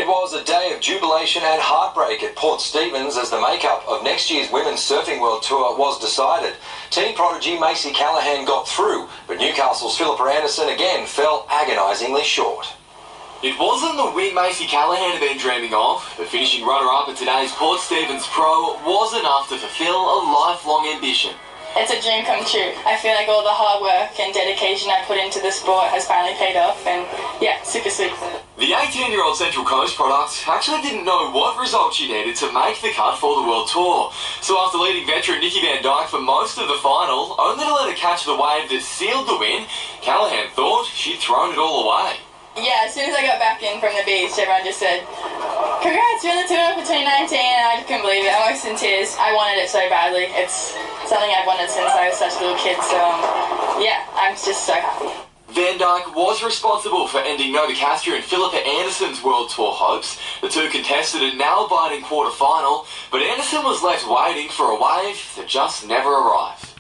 It was a day of jubilation and heartbreak at Port Stephens as the makeup of next year's Women's Surfing World Tour was decided. Teen prodigy Macy Callahan got through, but Newcastle's Philippa Anderson again fell agonisingly short. It wasn't the win Macy Callahan had been dreaming of, but finishing runner-up at today's Port Stephens Pro was enough to fulfil a lifelong ambition. It's a dream come true. I feel like all the hard work and dedication I put into the sport has finally paid off, and yeah, super sweet. The 18-year-old Central Coast product actually didn't know what result she needed to make the cut for the World Tour. So after leading veteran Nikki Van Dyke for most of the final, only to let her catch the wave that sealed the win, Callahan thought she'd thrown it all away. Yeah, as soon as I got back in from the beach, everyone just said, "Congrats, you're on the tour for 2019, and I just couldn't believe it. I'm almost in tears. I wanted it so badly. It's something I've wanted since I was such a little kid, so yeah, I'm just so happy. Van Dyke was responsible for ending Natasha and Philippa Anderson's World Tour hopes. The two contested a nail-biting quarter-final, but Anderson was left waiting for a wave that just never arrived.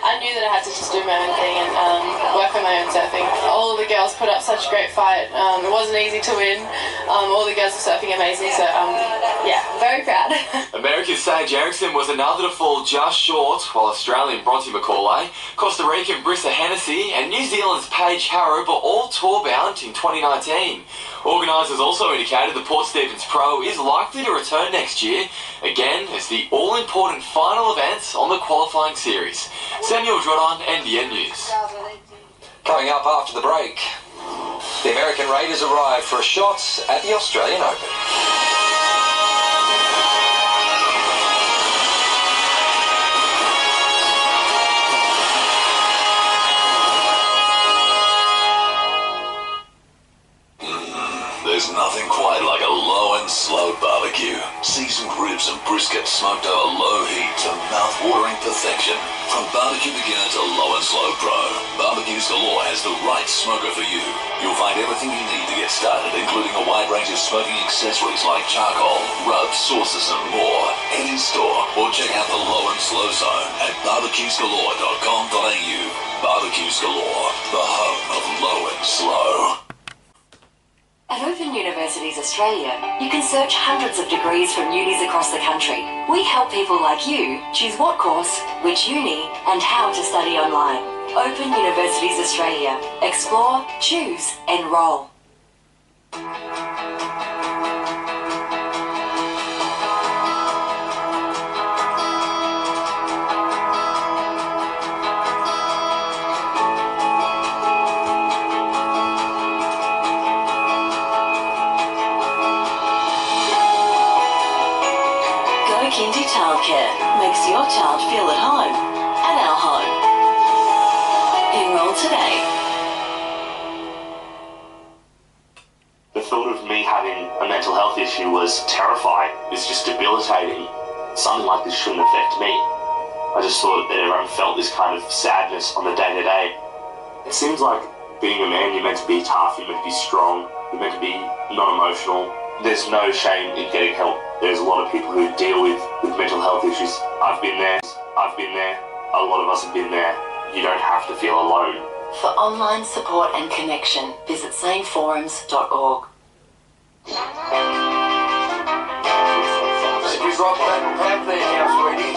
I knew that I had to just do my own thing and work on my own surfing. All of the girls put up such a great fight. It wasn't easy to win. All the girls were surfing amazing, so yeah, very proud. America's Sage Erickson was another to fall just short, while Australian Bronte McCauley, Costa Rican Brissa Hennessy and New Zealand's Paige Harrow were all tour-bound in 2019. Organisers also indicated the Port Stephens Pro is likely to return next year, again as the all-important final event on the qualifying series. Samuel Jordan, NBN News. Coming up after the break, the American Raiders arrive for a shot at the Australian Open. There's nothing quite like a low and slow barbecue. Seasoned ribs and brisket smoked over low heat to mouth-watering perfection. From barbecue beginner to low and slow pro, Barbecues Galore has the right smoker for you. You'll find everything you need to get started, including a wide range of smoking accessories like charcoal, rubs, sauces and more. Head in store or check out the low and slow zone at barbecuesgalore.com.au. Barbecues Galore, the home of low and slow. At Open Universities Australia, you can search hundreds of degrees from unis across the country. We help people like you choose what course, which uni, and how to study online. Open Universities Australia. Explore, choose, enrol. Kindy Childcare makes your child feel at home at our home. Enroll today. The thought of me having a mental health issue was terrifying. It's just debilitating. Something like this shouldn't affect me. I just thought that everyone felt this kind of sadness on the day-to-day. It seems like being a man, you're meant to be tough, you're meant to be strong, you're meant to be non-emotional. There's no shame in getting help. There's a lot of people who deal with mental health issues. I've been there, a lot of us have been there. You don't have to feel alone. For online support and connection, visit saneforums.org. Did you drop that pad there now, sweetie?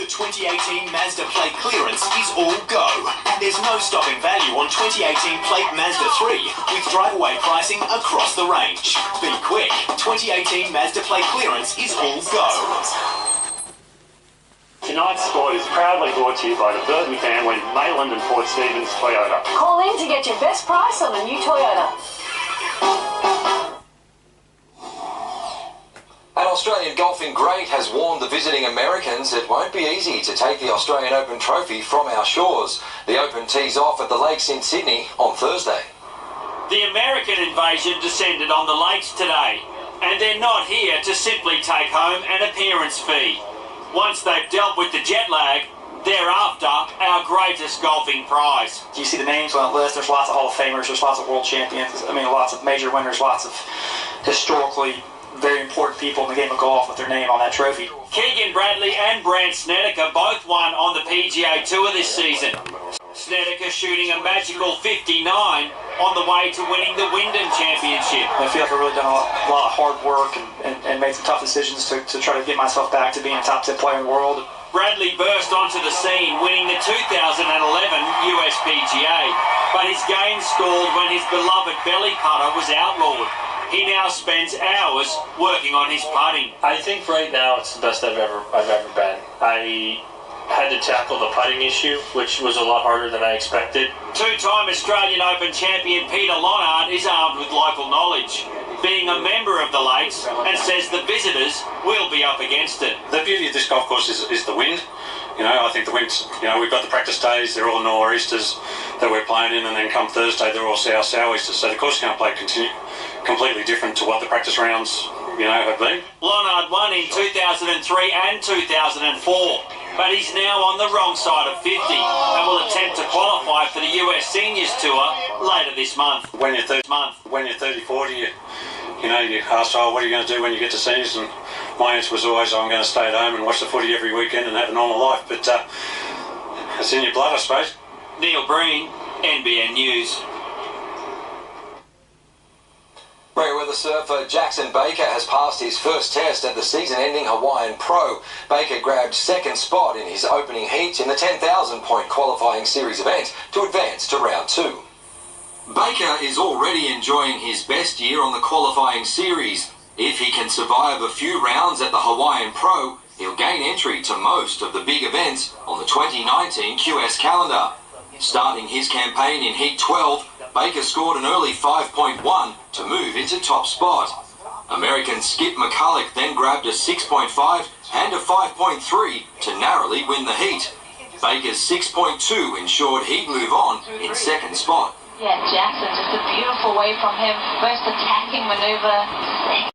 The 2018 Mazda plate clearance is all go, and there's no stopping value on 2018 plate Mazda 3 with drive-away pricing across the range. Be quick, 2018 Mazda plate clearance is all go. Tonight's sport is proudly brought to you by the Burton family, Mayland and Port Stephens Toyota. Call in to get your best price on the new Toyota. An Australian golfing great has warned the visiting Americans it won't be easy to take the Australian Open trophy from our shores. The Open tees off at the Lakes in Sydney on Thursday. The American invasion descended on the Lakes today, and they're not here to simply take home an appearance fee. Once they've dealt with the jet lag, they're after our greatest golfing prize. You see the names on the list, there's lots of Hall of Famers, there's lots of world champions, lots of major winners, lots of historically very important people in the game of golf with their name on that trophy. Keegan Bradley and Brandt Snedeker both won on the PGA Tour this season. Snedeker shooting a magical 59 on the way to winning the Wyndham Championship. I feel like I've really done a lot of hard work and made some tough decisions to try to get myself back to being a top 10 player in the world. Bradley burst onto the scene, winning the 2011 US PGA, but his game stalled when his beloved belly putter was outlawed. He now spends hours working on his putting. I think right now it's the best I've ever been. I had to tackle the putting issue, which was a lot harder than I expected. Two-time Australian Open champion Peter Lonard is armed with local knowledge, being a member of the Lakes, and says the visitors will be up against it. The beauty of this golf course is the wind. I think the wind's, we've got the practice days, they're all nor'easters that we're playing in, and then come Thursday they're all sou'easters, so the course is going to play completely different to what the practice rounds, have been. Lonard won in 2003 and 2004. But he's now on the wrong side of 50 and will attempt to qualify for the US Seniors Tour later this month. When you're 30, 40, you ask, what are you going to do when you get to seniors? And my answer was always, I'm going to stay at home and watch the footy every weekend and have a normal life. But it's in your blood, I suppose. Neil Breen, NBN News. Merriweather surfer Jackson Baker has passed his first test at the season-ending Hawaiian Pro. Baker grabbed second spot in his opening heat in the 10,000-point qualifying series event to advance to round 2. Baker is already enjoying his best year on the qualifying series. If he can survive a few rounds at the Hawaiian Pro, he'll gain entry to most of the big events on the 2019 QS calendar. Starting his campaign in Heat 12, Baker scored an early 5.1 to move into top spot. American Skip McCulloch then grabbed a 6.5 and a 5.3 to narrowly win the heat. Baker's 6.2 ensured he'd move on in second spot. Yeah, Jackson, just a beautiful way from him. First attacking maneuver.